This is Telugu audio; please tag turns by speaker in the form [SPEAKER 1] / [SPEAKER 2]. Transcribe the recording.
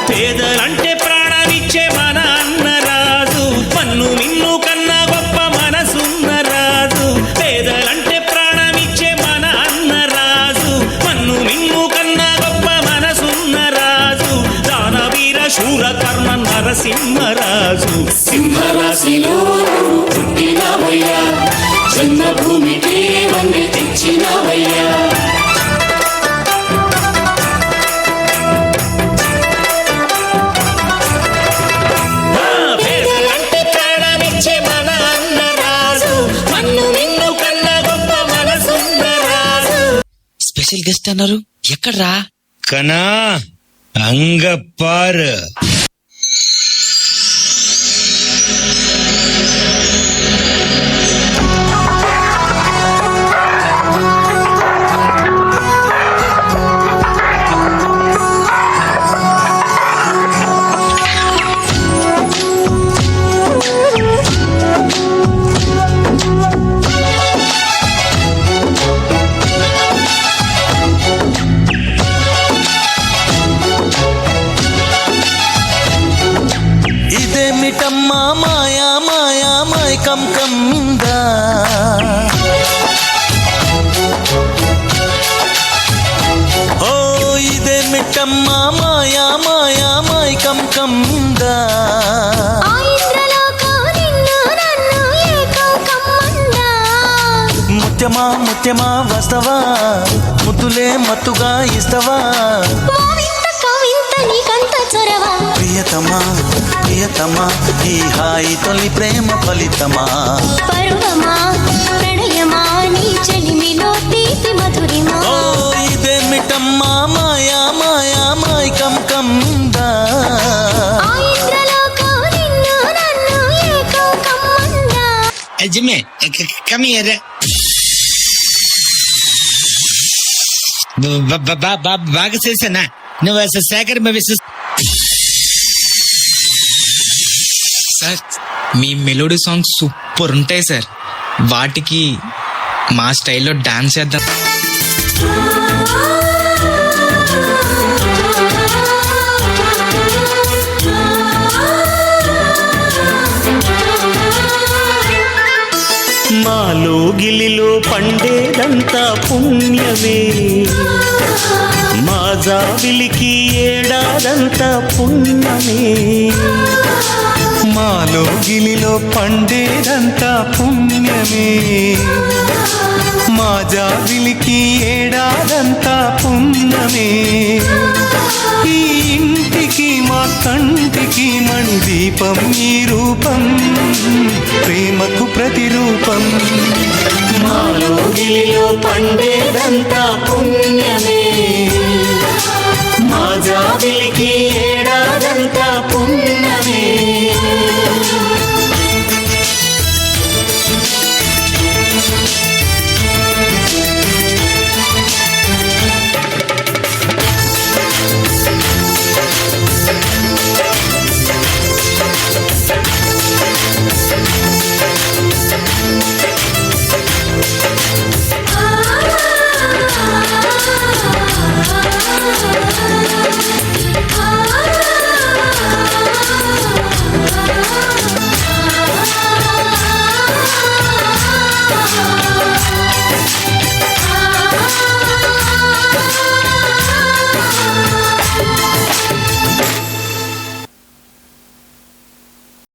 [SPEAKER 1] పేదలంటే ప్రాణమిచ్చే మన అన్నరాజు, మన్ను మిన్ను కన్నా గొప్ప మనసున్న రాజు. పేదలంటే ప్రాణమిచ్చే మన అన్నరాజు, మన్ను మిన్ను కన్నా గొప్ప మనసున్న రాజు. దానవీర శూర కర్మ నరసింహరాజు.
[SPEAKER 2] సింహరాశిలో పుట్టినవయ్యా, జన్మభూమికి వన్నె తెచ్చినవయ్యా.
[SPEAKER 3] స్పెషల్ గెస్ట్ అన్నారు, ఎక్కడ్రా?
[SPEAKER 1] కనా అంగపార్.
[SPEAKER 4] ఇదేమిటమ్మా మాయా మాయా మైకం కమ్మిందా, ఓ ఇదేమిటమ్మా మాయా మాయా మైకం కమ్మిందా. ముత్యమా ముత్యమా వస్తవా, ముద్దులే మత్తుగా ఇస్తవా. ప్రియతమా ప్రియతమా ఈ హాయి తొలి ప్రేమ ఫలితమా.
[SPEAKER 5] పరువమా ప్రణయమా నీ చెలిమిలో తీపి మధురిమా.
[SPEAKER 4] ఓ ఇదేమిటమ్మా మాయా మాయా మైకం కమ్మిందా.
[SPEAKER 3] జిమ్మే కమ్ హియర్. బాగా చేసానా నువ్వు శేఖర్
[SPEAKER 6] సార్? మీ మెలోడీ సాంగ్స్ సూపర్ ఉంటాయి సార్, వాటికి మా స్టైల్లో డాన్స్ చేద్దాం.
[SPEAKER 1] మాలో గిలిలో పండేదంతా పుణ్యమే, మా జాబిలికి ఏడాదంతా పుణ్యమే.
[SPEAKER 4] మాలో గిలిలో పండేదంతా పుణ్యమే, మా జాబిలికి ఏడాదంతా పుణ్యమే. ఈ ఇంటికి మా కంటికి మణి దీపం ఈ రూపం, ప్రేమకు ప్రతిరూపం.
[SPEAKER 2] మాలో గిలిలో పండేదంతా పుణ్యమే,